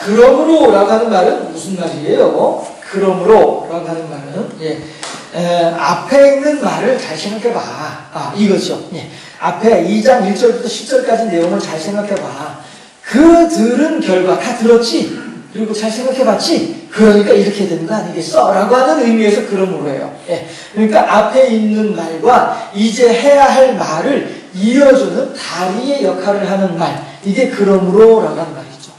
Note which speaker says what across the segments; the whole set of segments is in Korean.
Speaker 1: 그러므로라고 하는 말은 무슨 말이에요? 그러므로라고 하는 말은, 앞에 있는 말을 잘 생각해봐. 이거죠. 앞에 2장 1절부터 10절까지 내용을 잘 생각해봐. 그 들은 결과 다 들었지? 그리고 잘 생각해봤지? 그러니까 이렇게 되는 거 아니겠어? 라고 하는 의미에서 그러므로예요. 그러니까 앞에 있는 말과 이제 해야 할 말을 이어주는 다리의 역할을 하는 말. 이게 그러므로라고 하는 말이죠.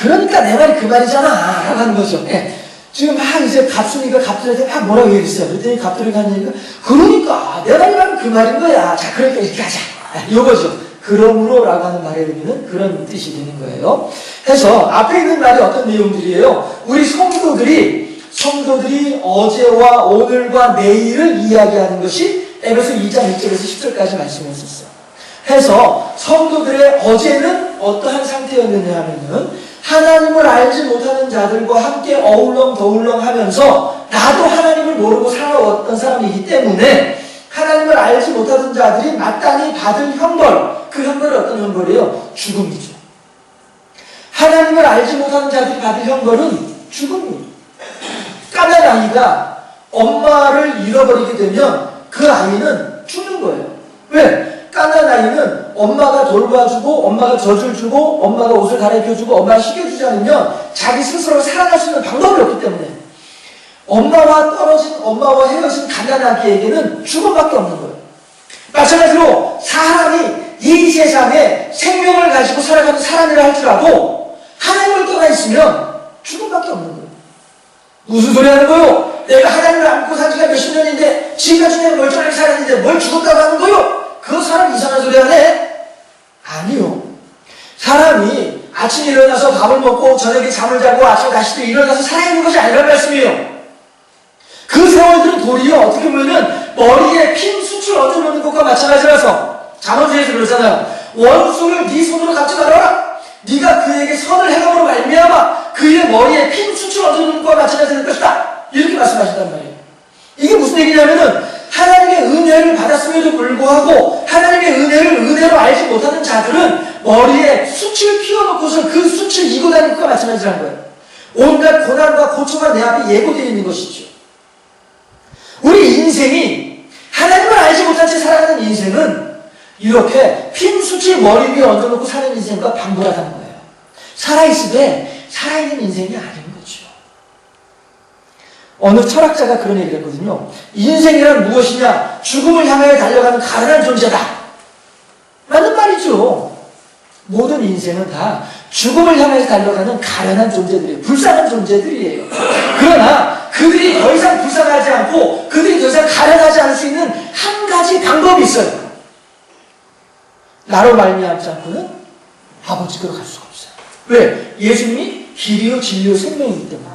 Speaker 1: 그러니까 내 말이 그 말이잖아. 라고 하는 거죠. 지금 이제 갑순이가 갑들한테 뭐라고 얘기했어요. 그랬더니 갑들이 하는 얘기가, 그러니까 내 말이 그 말인 거야. 자, 그러니까 이렇게 하자. 요거죠. 그러므로라고 하는 말의 의미는 그런 뜻이 되는 거예요. 그래서 앞에 있는 말이 어떤 내용들이에요? 우리 성도들이 어제와 오늘과 내일을 이야기하는 것이 에베소 2장 1절에서 10절까지 말씀했었어요. 그래서 성도들의 어제는 어떠한 상태였느냐 하면은 하나님을 알지 못하는 자들과 함께 어울렁더울렁 하면서 나도 하나님을 모르고 살아왔던 사람이기 때문에 하나님을 알지 못하던 자들이 마땅히 받을 형벌, 그 형벌이 어떤 형벌이에요? 죽음이죠. 하나님을 알지 못하는 자들이 받을 형벌은 죽음이에요. 까만 아이가 엄마를 잃어버리게 되면 그 아이는 죽는 거예요. 왜? 까만 아이는 엄마가 돌봐주고 엄마가 젖을 주고 엄마가 옷을 갈아입혀주고 엄마가 식혀주지 않으면 자기 스스로 살아갈 수 있는 방법이 없기 때문에 엄마와 헤어진 가난아기에게는 죽음밖에 없는 거예요. 마찬가지로 사람이 이 세상에 생명을 가지고 살아가는 사람이라 할지라도 하나님을 떠나 있으면 죽음밖에 없는 거예요. 무슨 소리 하는 거요? 내가 하나님을 안고 산 지가 몇십 년인데 지금까지 내가 멀쩡하게 살았는데 뭘 죽었다고 하는 거요? 그 사람 이상한 소리 하네? 아니요. 사람이 아침에 일어나서 밥을 먹고 저녁에 잠을 자고 아침에 다시 또 일어나서 살아있는 것이 아니란 말씀이에요. 그 세월들은 도리어 어떻게 보면은 머리에 핀 숯을 얹어놓는 것과 마찬가지라서 잠언서에서 그러잖아요. 원수를 네 손으로 잡지 말아라. 네가 그에게 선을 행함으로 말미암아 그의 머리에 핀 숯을 얹어놓는 것과 마찬가지일 것이다. 이렇게 말씀하신단 말이에요. 이게 무슨 얘기냐면은 하나님의 은혜를 받았음에도 불구하고 하나님의 은혜를 은혜로 알지 못하는 자들은 머리에 숯을 피워놓고서 그 숯을 이고 다니는 것과 마찬가지라는 거예요. 온갖 고난과 고초가 내 앞에 예고되어 있는 것이죠. 우리 인생이 하나님을 알지 못한 채 살아가는 인생은 이렇게 핀 숯을 머리 위에 얹어놓고 사는 인생과 방불하다는 거예요. 살아있을 때 살아있는 인생이 아닌 거죠. 어느 철학자가 그런 얘기를 했거든요. 인생이란 무엇이냐? 죽음을 향하여 달려가는 가련한 존재다. 맞는 말이죠. 모든 인생은 다 죽음을 향해서 달려가는 가련한 존재들이에요. 불쌍한 존재들이에요. 그러나 그들이 더 이상 불쌍하지 않고 그들이 더 이상 가련하지 않을 수 있는 한 가지 방법이 있어요. 나로 말미암지 않고는 아버지께로 갈 수가 없어요. 왜? 예수님이 길이요 진리요 생명이기 때문에.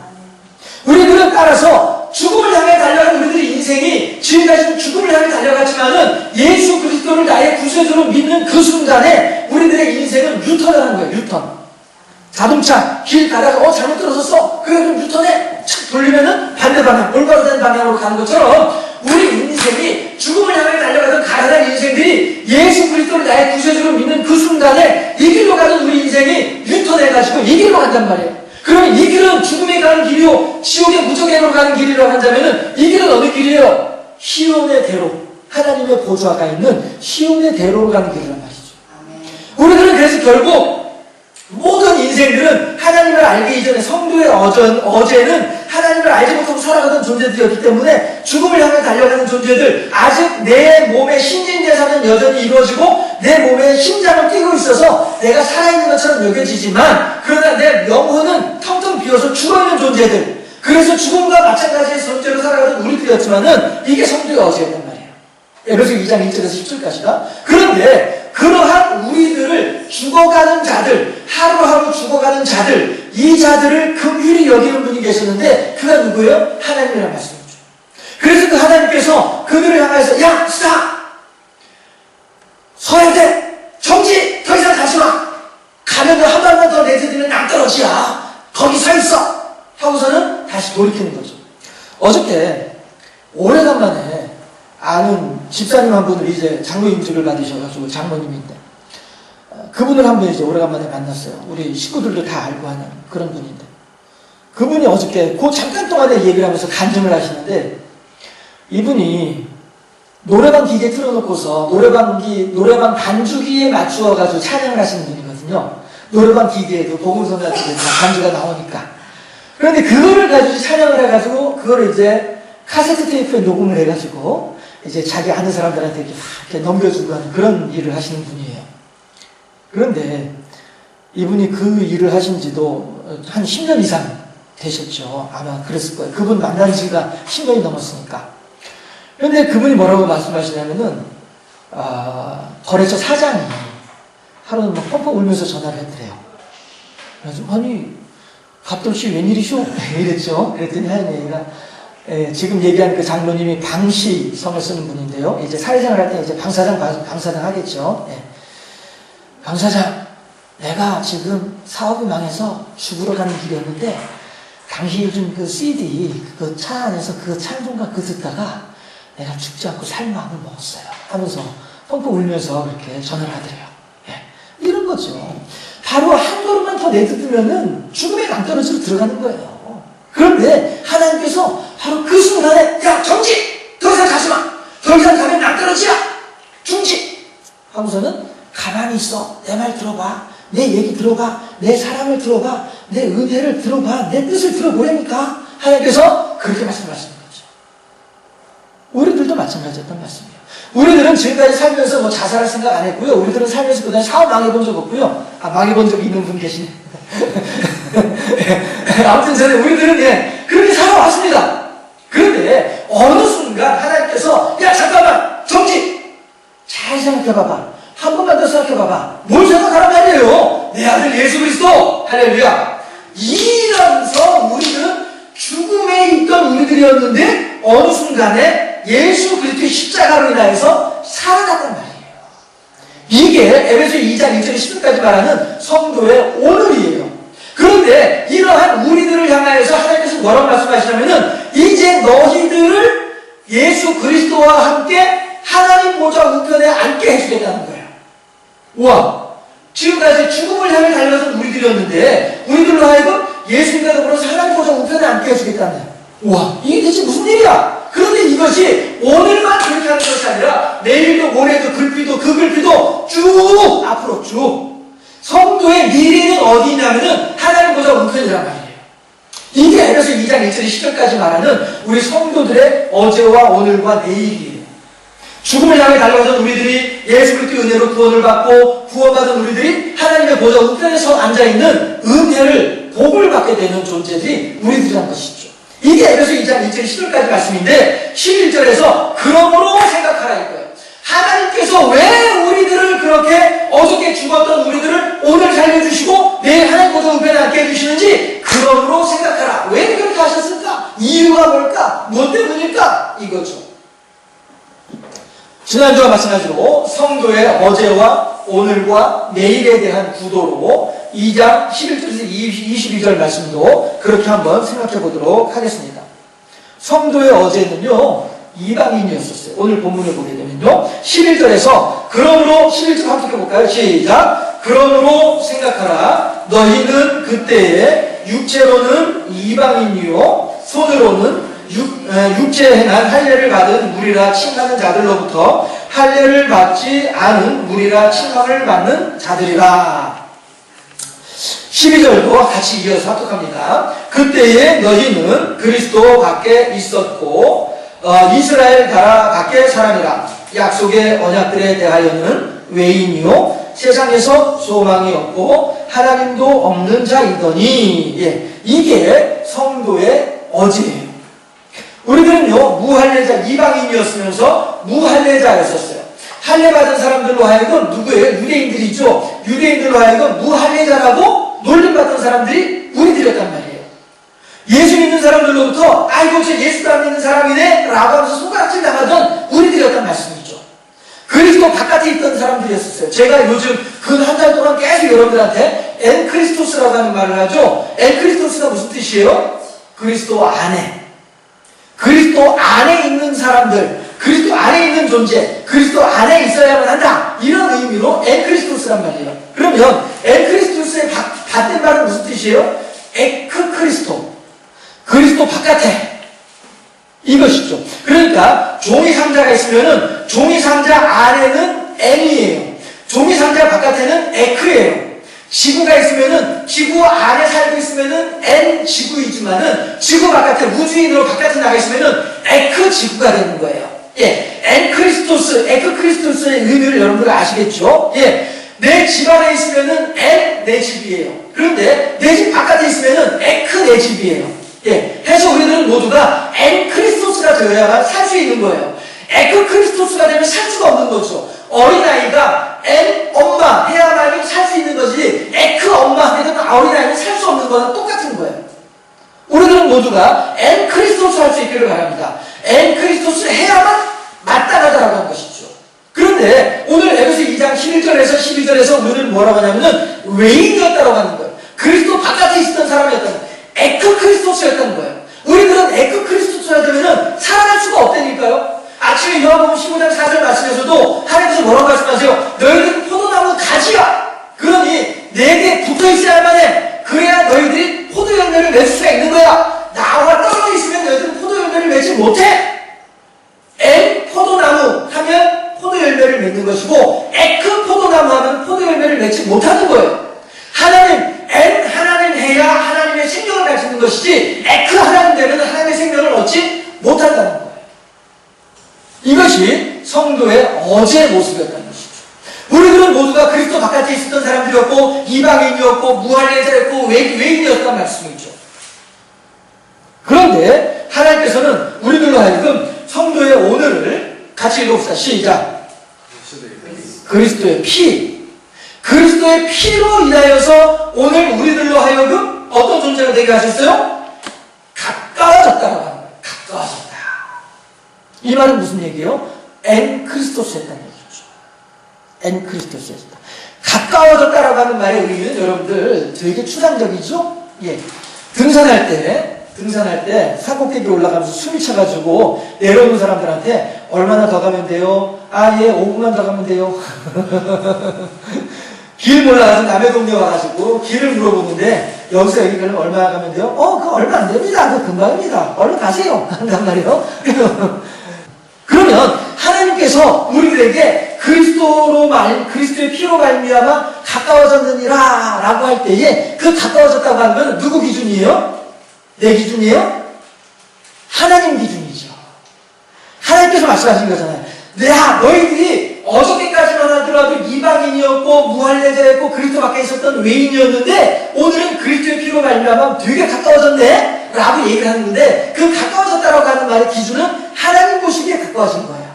Speaker 1: 우리들은 따라서 죽음을 향해 달려가는 우리들의 인생이 지금까지는 죽음을 향해 달려갔지만은 예수 그리스도를 나의 구세주로 믿는 그 순간에 우리들의 인생은 유턴을 하는 거예요. 유턴. 자동차 길 가다가 잘못 들어섰어. 그래 그럼 유턴해. 착 돌리면은 반대 방향, 올바로 되는 방향으로 가는 것처럼 우리 인생이 죽음을 향해 달려가던 가난한 인생들이 예수 그리스도를 나의 구세주로 믿는 그 순간에 이 길로 가는 우리 인생이 유턴해가지고 이 길로 간단 말이에요. 그러면 이 길은 죽음에 가는 길이요 지옥의 무적행으로 가는 길이라고 한다면은 이 길은 어느 길이에요? 시온의 대로, 하나님의 보좌가 있는 시온의 대로로 가는 길이란 말이죠. 우리들은 그래서 결국 모든 인생들은 하나님을 알기 이전에 성도의 어제는 하나님을 알지 못하고 살아가던 존재들이었기 때문에 죽음을 향해 달려가는 존재들, 아직 내 몸의 신진대사는 여전히 이루어지고 내 몸에 심장을 뛰고 있어서 내가 살아있는 것처럼 여겨지지만 그러나 내 영혼은 텅텅 비어서 죽어있는 존재들, 그래서 죽음과 마찬가지의 존재로 살아가는 우리들이었지만은 이게 성도의 어제였단 말이에요. 에베소 2장 1절에서 10절까지가. 그런데 그러한 우리들을 죽어가는 자들, 하루하루 죽어가는 자들, 이 자들을 긍휼히 여기는 분이 계셨는데 그가 누구예요? 하나님이라는 말씀이죠. 그래서 그 하나님께서 그들을 향해서 야, 서야 돼! 정지! 더 이상 가지 마! 가면 한 발만 더 내딛으면 낭떠러지야! 거기 서 있어! 하고서는 다시 돌이키는 거죠. 어저께 오래간만에 아는 집사님 한 분을 이제 장로 임직을 받으셔가지고 장로님인데 그분을 한 번 이제 오래간만에 만났어요. 우리 식구들도 다 알고 하는 그런 분인데. 그분이 어저께 그 잠깐 동안에 얘기를 하면서 간증을 하시는데, 이분이 노래방 기계 틀어놓고서 노래방 반주기에 맞추어가지고 찬양을 하시는 분이거든요. 노래방 기계에도 복음성가 다 반주가 나오니까. 그런데 그거를 가지고 찬양을 해가지고, 그거를 이제 카세트 테이프에 녹음을 해가지고, 이제 자기 아는 사람들한테 이렇게 넘겨주고 하는 그런 일을 하시는 분이에요. 그런데 이분이 그 일을 하신 지도 한 10년 이상 되셨죠. 아마 그랬을 거예요. 그분 만난 지가 10년이 넘었으니까. 그런데 그분이 뭐라고 말씀하시냐면은, 거래처 사장이 하루는 막 펑펑 울면서 전화를 했더래요. 그래서, 아니, 갑돌씨 웬일이쇼? 이랬죠. 그랬더니 하는 얘기가, 지금 얘기한 그 장로님이 방시 성을 쓰는 분인데요. 이제 사회생활 할 때 이제 방사장 하겠죠. 예. 방사장, 내가 지금 사업이 망해서 죽으러 가는 길이었는데, 당시 요즘 그 CD, 그 차 안에서 그 찬송가 그거 듣다가 내가 죽지 않고 살 마음을 먹었어요. 하면서 펑펑 울면서 그렇게 전화를 하더래요. 예. 이런 거죠. 바로 한 걸음만 더 내딛으면은 죽음의 낭떠러지로 들어가는 거예요. 그런데 하나님께서 바로 그 순간에, 야, 정지! 더 이상 가지 마! 더 이상 가면 낭떠러지야! 중지! 하고서는 가만히 있어. 내 말 들어봐. 내 얘기 들어봐. 내 사랑을 들어봐. 내 은혜를 들어봐. 내 뜻을 들어보라니까. 하나님께서 그렇게 말씀하시는 거죠. 우리들도 마찬가지였던 말씀이에요. 우리들은 지금까지 살면서 뭐 자살할 생각 안 했고요. 우리들은 살면서 그다음에 사업 망해본 적 없고요. 망해본 적 있는 분 계시네. 아무튼 전에 우리들은 그렇게 살아왔습니다. 그런데 어느 순간 하나님께서, 야, 잠깐만! 정지! 잘 생각해봐봐. 한 번만 더 생각해봐봐. 뭘 생각하란 말이에요? 내 아들 예수 그리스도! 할렐루야! 이러면서 우리는 죽음에 있던 우리들이었는데 어느 순간에 예수 그리스도의 십자가로 인하여서 살아났단 말이에요. 이게 에베소 2장 1절에 10절까지 말하는 성도의 오늘이에요. 그런데 이러한 우리들을 향하여서 하나님께서 뭐라고 말씀하시냐면은, 이제 너희들을 예수 그리스도와 함께 하나님 보좌 우편에 앉게 해주겠다는 거예요. 우와, 지금까지 죽음을 향해 달려선 우리들이었는데 우리들로 하여금 예수님과 더불어서 하나님 보좌 우편에 앉게 해주겠다는, 우와, 이게 대체 무슨 일이야? 그런데 이것이 오늘만 그렇게 하는 것이 아니라 내일도 모레도 글피도 그 글피도 쭉 앞으로 쭉 성도의 미래는 어디 있냐면은 하나님 보좌 우편이란 말이에요. 이게 에베소 2장 1절 10절까지 말하는 우리 성도들의 어제와 오늘과 내일이에요. 죽음을 향해 달려가던 우리들이 예수 그리스도의 은혜로 구원을 받고 구원받은 우리들이 하나님의 보좌 우편에 서 앉아있는 은혜를, 복을 받게 되는 존재들이 우리들이란 것이죠. 이게 에베소 2장 1절 10절까지 말씀인데 11절에서 그러므로 생각하라 이거예요. 하나님께서 왜 우리들을 그렇게 어저께 죽었던 우리들을 오늘 살려주시고 내일 하나님 보좌 우편에 앉게 해주시는지 그러므로 생각하라. 왜 그렇게 하셨을까? 이유가 뭘까? 무엇 때문일까? 이거죠. 지난주와 마찬가지로 성도의 어제와 오늘과 내일에 대한 구도로 2장 11절에서 22절 말씀도 그렇게 한번 생각해 보도록 하겠습니다. 성도의 어제는요, 이방인이었었어요. 오늘 본문을 보게 되면요, 11절에서 그러므로 11절 함께 해볼까요? 시작. 그러므로 생각하라. 너희는 그때에 육체로는 이방인이요 손으로는 육체에 행한 할례를 받은 무리라 칭하는 자들로부터 할례를 받지 않은 무리라 칭함을 받는 자들이라. 12절도 같이 이어서 합독합니다. 그때에 너희는 그리스도 밖에 있었고 이스라엘 나라 밖에 사람이라. 약속의 언약들에 대하여는 외인이요 세상에서 소망이 없고 하나님도 없는 자이더니. 이게 성도의 어제예요. 우리들은요, 무할례자, 이방인이었으면서 무할례자였었어요. 할례 받은 사람들로 하여금 누구예요? 유대인들이죠. 유대인들로 하여금 무할례자라고 놀림받던 사람들이 우리들이었단 말이에요. 예수 믿는 사람들로부터 아이고 저 예수도 안 믿는 사람이네 라고 하면서 손가락질 당하던 우리들이었단 말씀이죠. 그리스도 바깥에 있던 사람들이었어요. 제가 요즘 근 한 달 동안 계속 여러분들한테 엔크리스토스라고 하는 말을 하죠. 엔크리스토스가 무슨 뜻이에요? 그리스도 안에. 그리스도 안에 있는 사람들, 그리스도 안에 있는 존재, 그리스도 안에 있어야만 한다. 이런 의미로 엔크리스토스란 말이에요. 그러면 엔크리스토스의 받는 말은 무슨 뜻이에요? 에크크리스토. 그리스도 바깥에. 이것이죠. 그러니까 종이상자가 있으면은 종이상자 안에는 N이에요. 종이상자 바깥에는 에크예요. 지구가 있으면은 지구 안에 살고 있으면은 N 지구이지만은 지구 바깥에 우주인으로 바깥에 나가 있으면은 에크 지구가 되는 거예요. 예, 엔크리스토스, 에크크리스토스의 의미를 여러분들 아시겠죠? 예, 내 집 안에 있으면은 N 내 집이에요. 그런데 내 집 바깥에 있으면은 에크 내 집이에요. 예, 해서 우리들은 모두가 엔크리스토스가 되어야만 살 수 있는 거예요. 에크크리스토스가 되면 살 수가 없는 거죠. 어린아이가 엔 엄마 해야만이 살 수 있는 거지 에크 엄마 해도 어린아이는 살 수 없는 거는 똑같은 거예요. 우리들은 모두가 엔 크리스토스 할 수 있기를 바랍니다. 엔 크리스토스 해야만 마땅하다라고 하는 것이죠. 그런데 오늘 에베소 2장 11절에서 12절에서 우리는 뭐라고 하냐면은 외인이었다라고 하는 거예요. 그리스도 바깥에 있었던 사람이었다는 거예요. 에크 크리스토스였다는 거예요. 우리들은 에크 크리스토스가 되면은 살아갈 수가 없다니까요. 아침에 요한복음 15장 4절 말씀에서도 하나님께서 뭐라고 말씀하세요? 너희들은 포도나무 가지야. 그러니 내게 붙어있어야만 해. 그래야 너희들이 포도 열매를 맺을 수가 있는 거야. 나와 떨어져 있으면 너희들은 포도 열매를 맺지 못해. 엔 포도나무 하면 포도 열매를 맺는 것이고 에크 포도나무 하면 포도 열매를 맺지 못하는 거예요. 하나님 엔 하나님 해야 하나님의 생명을 가지는 것이지 에크 하나님 되면 하나님의 생명을 얻지 못한다는 거예요. 이것이 성도의 어제의 모습이었다는 것이죠. 우리들은 모두가 그리스도 바깥에 있었던 사람들이었고 이방인이었고 무할례자였고 외인이었단 말씀이죠. 그런데 하나님께서는 우리들로 하여금 성도의 오늘을 같이 읽어봅시다. 시작. 그리스도의 피. 그리스도의 피로 인하여서 오늘 우리들로 하여금 어떤 존재가 되게 하셨어요? 가까워졌다고 합니다. 가까워졌다. 이 말은 무슨 얘기예요? 엔 크리스토스였다는 얘기죠. 엔 크리스토스였다. 가까워졌다라고 하는 말의 의미는 여러분들 되게 추상적이죠? 예. 등산할 때 산꼭대기 올라가면서 숨이 차가지고 내려오는 사람들한테 얼마나 더 가면 돼요? 아, 예, 5분만 더 가면 돼요. 길 몰라가지고 남의 동네 와가지고 길을 물어보는데 여기서 여기 가려면 얼마나 가면 돼요? 그거 얼마 안 됩니다. 그거 금방입니다. 얼른 가세요. 한단 말이에요. 그러면 하나님께서 우리들에게 그리스도의 피로 말미암아 가까워졌느니라 라고 할 때에 그 가까워졌다고 하는 건 누구 기준이에요? 내 기준이에요? 하나님 기준이죠. 하나님께서 말씀하신 거잖아요. 너희들이 어저께까지만 하더라도 이방인이었고 무할례자였고 그리스도 밖에 있었던 외인이었는데 오늘은 그리스도의 피로 말미암아 되게 가까워졌네 라고 얘기를 하는데 그 가까워졌다라고 하는 말의 기준은 하나님 보시기에 가까워진 거예요.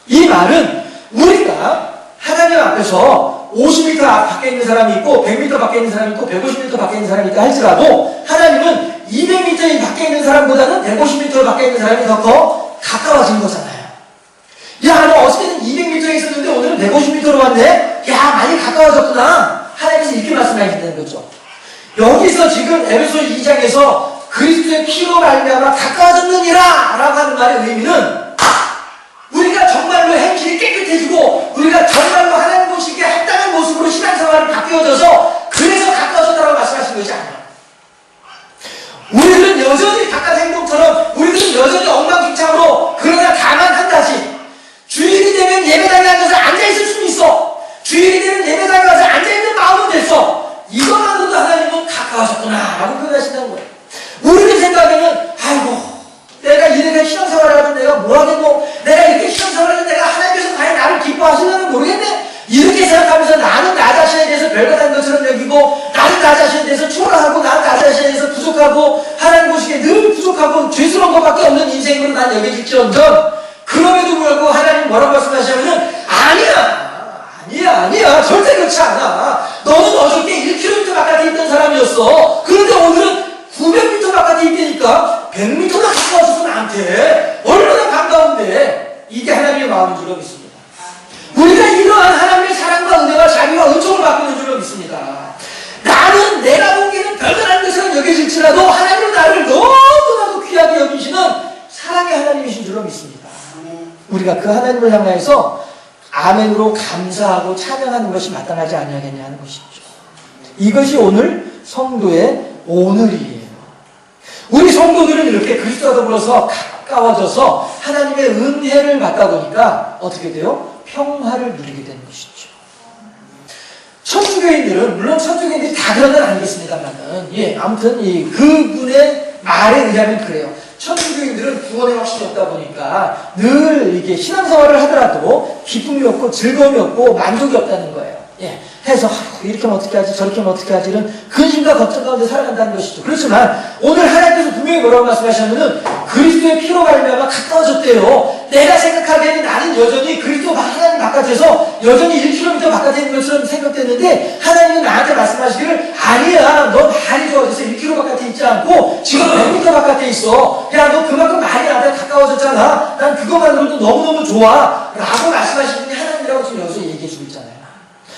Speaker 1: 이 말은 우리가 하나님 앞에서 50m 밖에 있는 사람이 있고 100m 밖에 있는 사람이 있고 150m 밖에 있는 사람이 있다 할지라도 하나님은 200m 밖에 있는 사람보다는 150m 밖에 있는 사람이 더 가까워진 거잖아요. 야, 너 어저께는 200m에 있었는데 오늘은 150m로 왔네? 야, 많이 가까워졌구나. 하나님께서 이렇게 말씀하신다는 거죠. 여기서 지금 에베소 2장에서 그리스도의 피로 말미암아 가까워졌느니라 라고 하는 말의 의미는 우리가 정말로 행실이 깨끗해지고 우리가 정말로 하나님 보시기에 합당한 모습으로 신앙생활을 바뀌어져서 그래서 가까워졌다고 말씀하신 것이 아니에요. 우리들은 여전히 바깥 행동처럼 우리들은 여전히 엉망진창으로 그러나 다만 한 가지 주일이 되면 예배당에 앉아서 앉아있을 수는 있어. 주일이 되면 예배당에 가서 앉아있는 마음은 됐어. 이것만으로도 하나님은 가까워졌구나 라고 표현하신다는 거예요. 우리들 생각에는 아이고 내가 이렇게 신앙생활을 하면 내가 뭐하겠노? 내가 이렇게 신앙생활을 하면 내가 하나님께서 과연 나를 기뻐하시려면 모르겠네? 이렇게 생각하면서 나는 나 자신에 대해서 별거 다른 것처럼 여기고 나는 나 자신에 대해서 초라하고 나는 나 자신에 대해서 부족하고 하나님 보시기에 늘 부족하고 죄스러운 것밖에 없는 인생으로 난 여겨질지언정 그럼에도 불구하고 하나님 뭐라고 말씀하시냐면은 아니야 절대 그렇지 않아. 너는 어저께 1km 바깥에 있던 사람이었어. 그런데 오늘은 900m 바깥에 있다니까 100m나 가까워져서 나한테 얼마나 반가운데 이게 하나님의 마음인 줄로 믿습니다. 우리가 이러한 하나님의 사랑과 은혜와 자비와 은총을 받고 있는 줄로 믿습니다. 나는 내가 보기에는 별다른 것처럼 여겨질지라도 하나님은 나를 너무나도 귀하게 여기시는 사랑의 하나님이신 줄로 믿습니다. 우리가 우리가 그 하나님을 향해서 아멘으로 감사하고 찬양하는 것이 마땅하지 아니하겠냐 하는 것이죠. 이것이 오늘 성도의 오늘이에요. 우리 성도들은 이렇게 그리스도와 더불어서 가까워져서 하나님의 은혜를 받다 보니까 어떻게 돼요? 평화를 누리게 되는 것이죠. 천주교인들은, 물론 천주교인들이 다 그런 건 아니겠습니다만은, 아무튼 그분의 말에 의하면 그래요. 천주교인들은 구원의 확신이 없다 보니까 늘 이게 신앙생활을 하더라도 기쁨이 없고 즐거움이 없고 만족이 없다는 거예요. 해서 이렇게 하면 어떻게 하지 저렇게 하면 어떻게 하지 이런 근심과 걱정 가운데 살아간다는 것이죠. 그렇지만 오늘 하나님께서 분명히 뭐라고 말씀하시냐면은 그리스도의 피로 말미암아 가까워졌대요. 내가 생각하기에는 나는 여전히 그리스도 하나님 바깥에서 여전히 1km 바깥에 있는 것처럼 생각됐는데 하나님은 나한테 말씀하시기를 아니야, 넌 말이 좋아져서 1km 바깥에 있지 않고 지금 100m 바깥에 있어. 야, 너 그만큼 말이 나한테 가까워졌잖아. 난 그것만으로도 너무너무 좋아 라고 말씀하시는 분이 하나님이라고 지금 여기서 얘기해주고 있잖아요.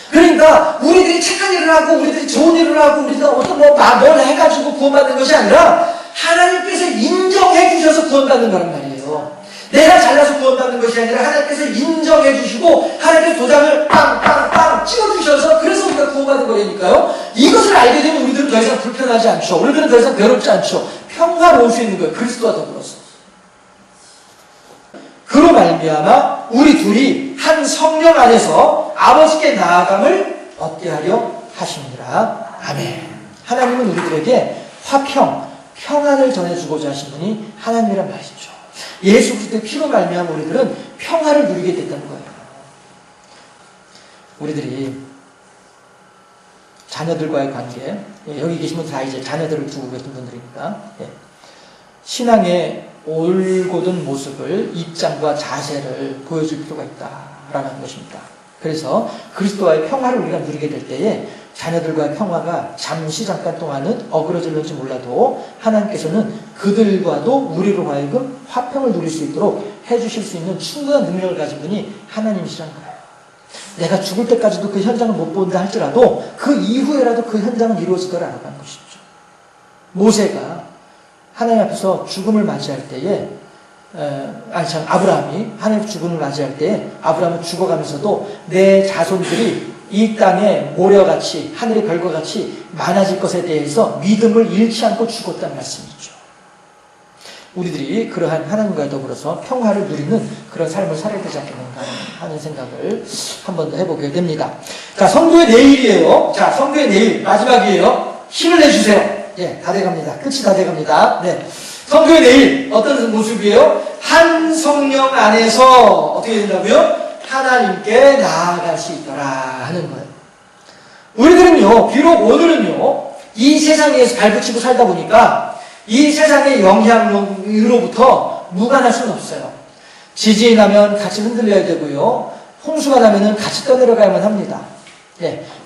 Speaker 1: 그러니까 우리들이 착한 일을 하고 우리들이 좋은 일을 하고 우리가 어떤 뭘 해가지고 구원받는 것이 아니라 하나님께서 인정해 주셔서 구원받는 거란 말이에요. 내가 잘나서 구원받는 것이 아니라 하나님께서 인정해 주시고 하나님께서 도장을 빵빵빵 찍어주셔서 그래서 우리가 구원받는 거니까요. 이것을 알게 되면 우리들은 더 이상 불편하지 않죠. 우리들은 더 이상 괴롭지 않죠. 평화로울 수 있는 거예요. 그리스도와 더불어서. 그로 말미암아 우리 둘이 한 성령 안에서 아버지께 나아감을 얻게 하려 하시니라. 아멘. 하나님은 우리들에게 화평, 평안을 전해주고자 하신 분이 하나님이란 말이죠. 예수 그리스도의 피로 말미암아 우리들은 평화를 누리게 됐다는 거예요. 우리들이 자녀들과의 관계, 여기 계신 분들 다 이제 자녀들을 두고 계신 분들이니까 신앙의 올곧은 모습을, 입장과 자세를 보여줄 필요가 있다라는 것입니다. 그래서 그리스도와의 평화를 우리가 누리게 될 때에 자녀들과의 평화가 잠깐 동안은 어그러질지 몰라도 하나님께서는 그들과도 우리로 하여금 화평을 누릴 수 있도록 해주실 수 있는 충분한 능력을 가진 분이 하나님이시라는 거예요. 내가 죽을 때까지도 그 현장을 못 본다 할지라도 그 이후에라도 그 현장은 이루어지더라라는 것이죠. 모세가 하나님 앞에서 죽음을 맞이할 때에 아브라함이 하나님 죽음을 맞이할 때에 아브라함은 죽어가면서도 내 자손들이 이 땅에 모래같이 하늘의 별과 같이 많아질 것에 대해서 믿음을 잃지 않고 죽었다는 말씀이죠. 우리들이 그러한 하나님과 더불어서 평화를 누리는 그런 삶을 살아야 되지 않겠는가 하는 생각을 한 번 더 해보게 됩니다. 자, 성도의 내일이에요. 자, 성도의 내일 마지막이에요. 힘을 내주세요. 다 돼갑니다. 끝이 다 돼갑니다. 성도의 내일 어떤 모습이에요? 한 성령 안에서 어떻게 된다고요? 하나님께 나아갈 수 있더라 하는 거예요. 우리들은요, 비록 오늘은요, 이 세상에서 발붙이고 살다 보니까 이 세상의 영향으로부터 무관할 수는 없어요. 지진이 나면 같이 흔들려야 되고요, 홍수가 나면은 같이 떠내려가야만 합니다.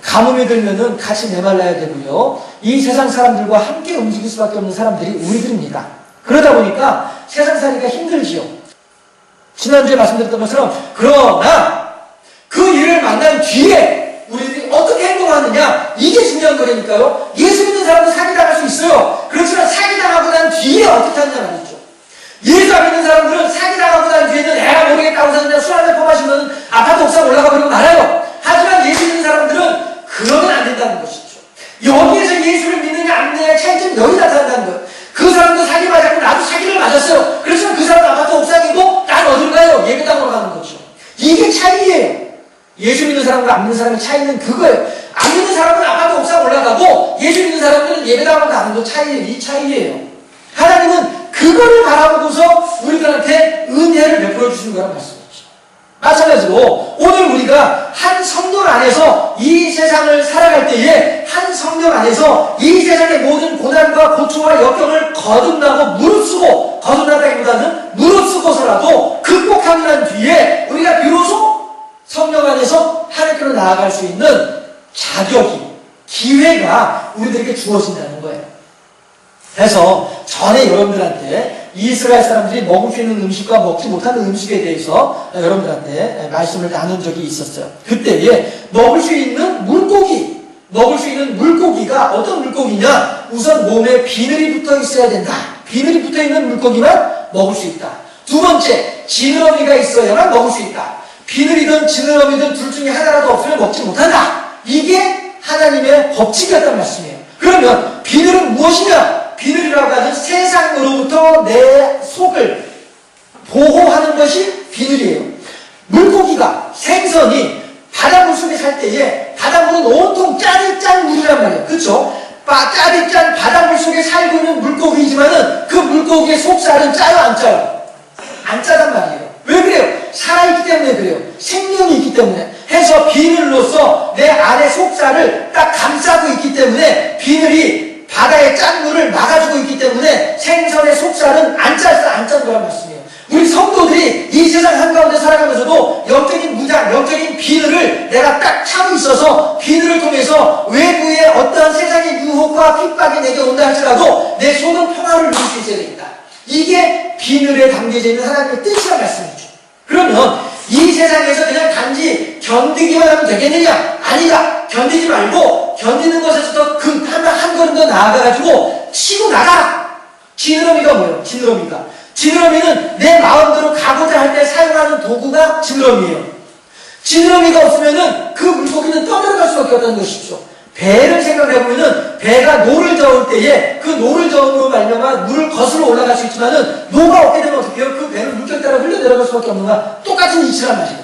Speaker 1: 가뭄이 들면은 같이 메말라야 되고요. 이 세상 사람들과 함께 움직일 수밖에 없는 사람들이 우리들입니다. 그러다 보니까 세상 살기가 힘들지요. 지난주에 말씀드렸던 것처럼 그러나 그 일을 만난 뒤에 우리들이 어떻게 행동하느냐 이게 중요한 거라니까요. 예수 믿는 사람도 사기당할 수 있어요. 그렇지만 사기당하고 난 뒤에 어떻게 하느냐 말이죠. 예수 안 믿는 사람들은 사기당하고 난 뒤에는 에라 모르겠다고 해서 그냥 술 한잔 퍼마시면 아파트 옥상 올라가 버리고 말아요. 하지만 예수 믿는 사람들은 그러면 안 된다는 것이죠. 여기에서 예수를 믿느냐 안 믿느냐의 차이점이 여기 나타난다는 거예요. 그 사람도 사기 맞았고 나도 사기를 맞았어요. 그렇지만 그 사람은 아파트 옥상이고 난 어디로 가요? 예배당으로 가는 거죠. 이게 차이예요. 예수 믿는 사람과 안 믿는 사람의 차이는 그거예요. 안 믿는 사람은 아파트 옥상 올라가고 예수 믿는 사람들은 예배당으로 가는 거 차이예요. 이 차이예요. 하나님은 그거를 바라보고서 우리들한테 은혜를 베풀어 주시는 거란 말씀이죠. 마찬가지로 오늘 우리가 한 성령 안에서 이 세상을 살아갈 때에 한 성령 안에서 이 세상의 모든 고난과 고초와 역경을 거듭나고 무릅쓰고, 거듭나다기보다는 무릅쓰고서라도 극복하고 난 뒤에 우리가 비로소 성령 안에서 하나님께로 나아갈 수 있는 자격이, 기회가 우리들에게 주어진다는 거예요. 그래서 전에 여러분들한테 이스라엘 사람들이 먹을 수 있는 음식과 먹지 못하는 음식에 대해서 여러분들한테 말씀을 나눈 적이 있었어요. 그때에 먹을 수 있는 물고기가 어떤 물고기냐? 우선 몸에 비늘이 붙어 있어야 된다. 비늘이 붙어 있는 물고기만 먹을 수 있다. 두 번째, 지느러미가 있어야만 먹을 수 있다. 비늘이든 지느러미든 둘 중에 하나라도 없으면 먹지 못한다. 이게 하나님의 법칙이었단 말씀이에요. 그러면 비늘은 무엇이냐? 비늘이라고 하는 세상으로부터 내 속을 보호하는 것이 비늘이에요. 물고기가, 생선이 바닷물 속에 살 때에 바닷물은 온통 짜릿짠 물이란 말이에요. 그렇죠? 짜릿짠 바닷물 속에 살고 있는 물고기이지만은 그 물고기의 속살은 짜요, 안 짜요? 안 짜단 말이에요. 왜 그래요? 살아있기 때문에 그래요. 생명이 있기 때문에. 해서 비늘로서 내 안에 속살을 딱 감싸고 있기 때문에 비늘이 바다의 짠 물을 막아주고 있기 때문에 생선의 속살은 안 짠 거란 말씀이에요. 우리 성도들이 이 세상 한가운데 살아가면서도 영적인 무장, 영적인 비늘을 내가 딱 차고 있어서 비늘을 통해서 외부의 어떠한 세상의 유혹과 핍박이 내게 온다 할지라도 내 속은 평화를 누릴 수 있어야 되겠다. 이게 비늘에 담겨져 있는 하나님의 뜻이란 말씀이죠. 그러면 이 세상에서 그냥 단지 견디기만 하면 되겠느냐? 아니다. 견디지 말고 견디는 것에서 한 걸음 더 나아가가지고 치고 나가. 지느러미가 뭐예요? 지느러미는 내 마음대로 가고자 할 때 사용하는 도구가 지느러미예요. 지느러미가 없으면은 그 물고기는 떠내려갈 수밖에 없다는 것이죠. 배를 생각해보면은 배가 노를 저을 때에 그 노를 저음으로 말미암아 물을 거슬러 올라갈 수 있지만은 노가 없게 되면 어떻게 해요? 그 배는 물결 따라 흘러내려갈 수밖에 없는 거야. 똑같은 이치란 말이에요.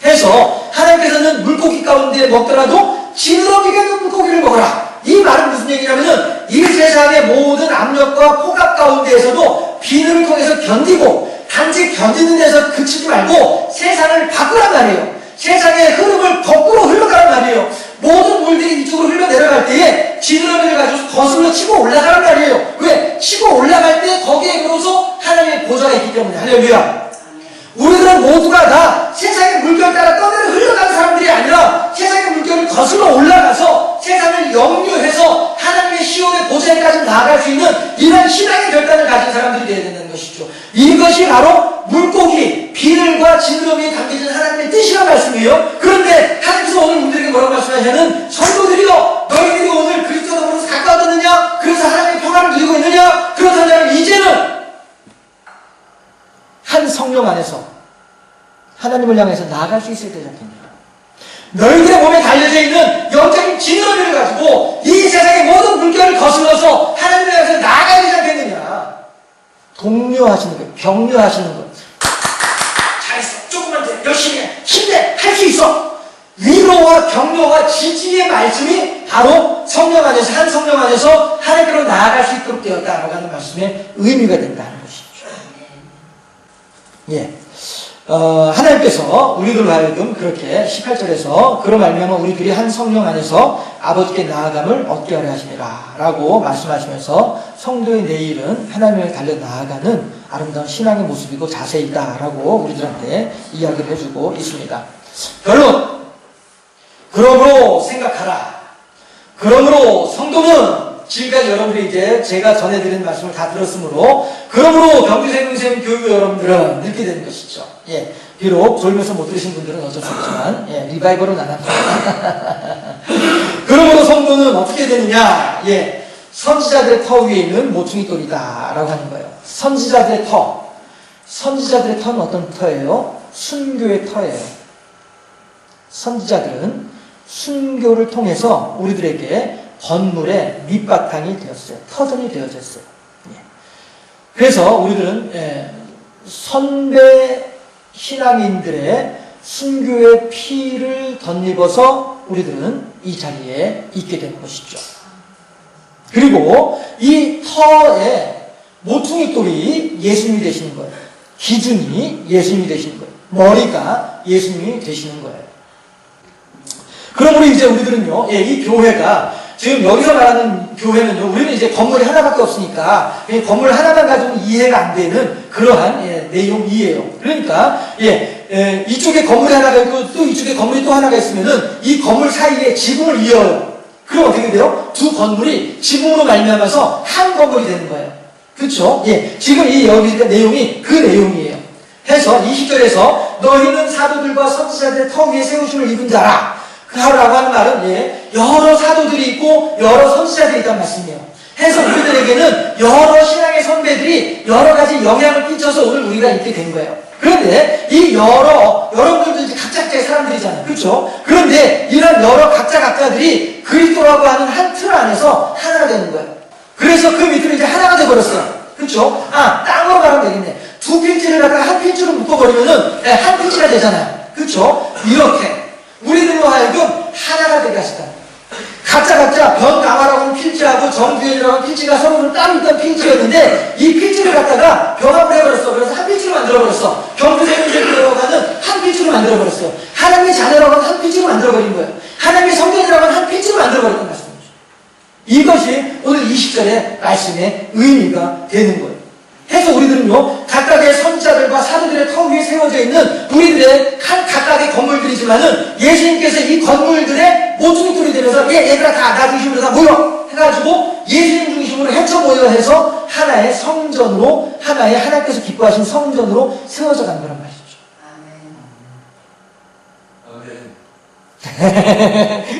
Speaker 1: 해서 하나님께서는 물고기 가운데 먹더라도 지느러미가 있는 물고기를 먹어라. 이 말은 무슨 얘기냐면은 이 세상의 모든 압력과 폭압 가운데에서도 비늘을 통해서 견디고 단지 견디는 데서 그치지 말고 세상을 바꾸란 말이에요. 세상의 흐름을 거꾸로 흘러가란 말이에요. 모든 물들이 이쪽으로 흘러내려갈 때에 지느러미를 가지고 거슬러 치고 올라가란 말이에요. 왜? 치고 올라갈 때 거기에 비로소 하나님의 보좌가 있기 때문에. 할렐루야. 우리들은 모두가 다 세상의 물결 따라 떠내려 흘러가는 사람들이 아니라 세상의 물결을 거슬러 올라가서 세상을 역류해서 하나님의 시온의 보좌에까지 나아갈 수 있는 이런 신앙의 결단을 가진 사람들이 되어야 된다는 것이죠. 이것이 바로 물고기, 비늘과 지느러미에 담겨진 하나님의 뜻이란 말씀이에요. 그런데 하나님께서 오늘 우리들에게 뭐라고 말씀하시냐면 성도들이여 너희들이 오늘 그리스도로 더불어서 가까워졌느냐? 그래서 하나님의 평화를 누리고 있느냐? 그렇다면 이제는 한 성령 안에서 하나님을 향해서 나아갈 수 있을 때지 않겠냐. 너희들의 몸에 달려져 있는 영적인 지느러미를 가지고 이 세상의 모든 물결을 거슬러서 하나님을 향해서 나아가야 되지 않겠느냐. 독려하시는 거예요. 격려하시는 거예요. 잘했어. 조금만 더 열심히 해. 힘내. 할 수 있어. 위로와 격려와 지지의 말씀이 바로 성령 안에서 한 성령 안에서 하나님께로 나아갈 수 있도록 되었다라고 하는 말씀의 의미가 된다는 것이죠. 예. 하나님께서 우리들로 하여금 그렇게 18절에서 그로 말미암아 우리들이 한 성령 안에서 아버지께 나아감을 얻게 하려 하심이라 라고 말씀하시면서 성도의 내일은 하나님을 달려 나아가는 아름다운 신앙의 모습이고 자세이다 라고 우리들한테 이야기를 해주고 있습니다. 결론. 그러므로 생각하라. 그러므로 성도는 지금까지 여러분들이 이제 제가 전해드린 말씀을 다 들었으므로 그러므로 경주생명샘 교육 여러분들은 이렇게 되는 것이죠. 예, 비록 졸면서 못 들으신 분들은 어쩔 수 없지만 예, 리바이벌은 안 합니다. 그러므로 성도는 어떻게 되느냐? 예, 선지자들의 터 위에 있는 모퉁이 돌이다 라고 하는 거예요. 선지자들의 터는 어떤 터예요? 순교의 터예요. 선지자들은 순교를 통해서 우리들에게 건물의 밑바탕이 되었어요. 터전이 되어졌어요. 예. 그래서 우리들은 선배 신앙인들의 순교의 피를 덧입어서 우리들은 이 자리에 있게 된 것이죠. 그리고 이 터에 모퉁이 돌이 예수님이 되시는 거예요. 기준이 예수님이 되시는 거예요. 머리가 예수님이 되시는 거예요. 그러므로 이제 우리들은요, 이 교회가 지금 여기서 말하는 교회는요, 우리는 이제 건물이 하나밖에 없으니까 건물 하나만 가지고 이해가 안 되는 그러한 내용이에요. 그러니까 이쪽에 건물이 하나가 있고 또 이쪽에 건물이 또 하나가 있으면은 이 건물 사이에 지붕을 이어요. 그럼 어떻게 돼요? 두 건물이 지붕으로 말미암아서 한 건물이 되는 거예요. 그렇죠? 예, 지금 이 여기 내용이 그 내용이에요. 해서 20절에서 너희는 사도들과 선지자들의 터 위에 세우심을 입은 자라. 라고 하는 말은 여러 사도들이 있고 여러 선지자들이 있다는 말씀이에요. 해서 우리들에게는 여러 신앙의 선배들이 여러 가지 영향을 끼쳐서 오늘 우리가 있게 된 거예요. 그런데 이 여러분들도 이제 각자의 사람들이잖아요. 그렇죠? 그런데 이런 여러 각자들이 그리스도라고 하는 한 틀 안에서 하나가 되는 거예요. 그래서 그 밑으로 이제 하나가 돼버렸어요. 그렇죠? 땅으로 가면 되겠네. 두 필지를 갖다가 한 필지로 묶어버리면은 한 필지가 되잖아요. 그렇죠? 이렇게 우리들로 하여금 하나가 되게 하시다. 각자 변강화라고 하는 필지하고 정규현이라고 하는 필지가 서로를 따로 있던 필지였는데 이 필지를 갖다가 병합을 해버렸어. 그래서 한 필지로 만들어버렸어. 경주대문제라고 하는 한 필지로 만들어버렸어요. 하나님의 자녀라고 하는 한 필지로 만들어버린 거예요. 하나님의 성전이라고 하는 한 필지로 만들어버렸던 말씀이죠. 이것이 오늘 20절의 말씀의 의미가 되는 거예요. 해서 우리들은요, 각각의 선지자들과 사도들의 터 위에 세워져 있는 우리들의 각각의 건물들이지만은 예수님께서 이 건물들의 모퉁이돌이 되면서 얘들아 다 나 중심으로 다 모여! 해가지고 예수님 중심으로 헤쳐 모여 해서 하나의 성전으로, 하나님께서 기뻐하신 성전으로 세워져 간 거란 말이죠.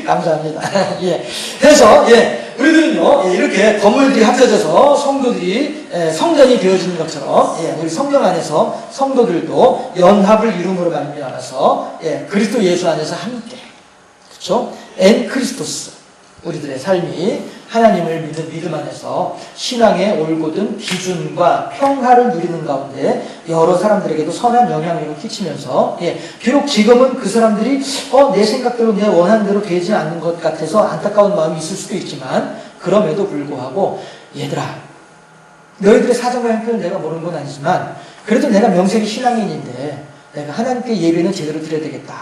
Speaker 1: 감사합니다. 예. 그래서, 우리들은요, 이렇게 건물들이 합쳐져서 성도들이, 성전이 되어지는 것처럼, 우리 성경 안에서 성도들도 연합을 이룸으로 말미암아서, 그리스도 예수 안에서 함께, 그쵸? 엔 크리스토스. 우리들의 삶이 하나님을 믿는 믿음 안에서 신앙의 올곧은 기준과 평화를 누리는 가운데 여러 사람들에게도 선한 영향력을 끼치면서 비록 지금은 그 사람들이 내 생각대로 내 원하는 대로 되지 않는 것 같아서 안타까운 마음이 있을 수도 있지만 그럼에도 불구하고 얘들아 너희들의 사정과 형편을 내가 모르는 건 아니지만 그래도 내가 명색이 신앙인인데 내가 하나님께 예배는 제대로 드려야 되겠다.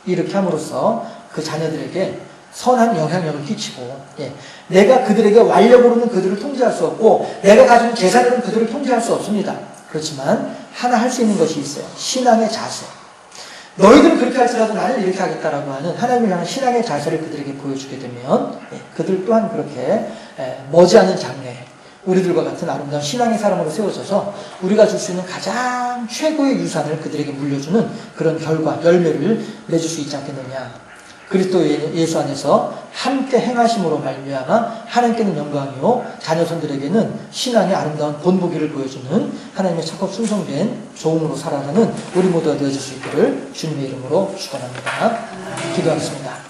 Speaker 1: 이렇게 함으로써 그 자녀들에게 선한 영향력을 끼치고 내가 그들에게 완력으로는 그들을 통제할 수 없고 내가 가진 재산으로는 그들을 통제할 수 없습니다. 그렇지만 하나 할 수 있는 것이 있어요. 신앙의 자세. 너희들은 그렇게 할지라도 나는 이렇게 하겠다라고 하는 하나님을 향한 신앙의 자세를 그들에게 보여주게 되면 그들 또한 그렇게 머지않은 장래에 우리들과 같은 아름다운 신앙의 사람으로 세워져서 우리가 줄 수 있는 가장 최고의 유산을 그들에게 물려주는 그런 결과, 열매를 맺을 수 있지 않겠느냐. 그리스도 예수 안에서 함께 행하심으로 말미암아 하나님께는 영광이요 자녀손들에게는 신앙의 아름다운 본보기를 보여주는 하나님의 착하고 충성된 종으로 살아가는 우리 모두가 되어질 수 있기를 주님의 이름으로 축원합니다. 기도하겠습니다.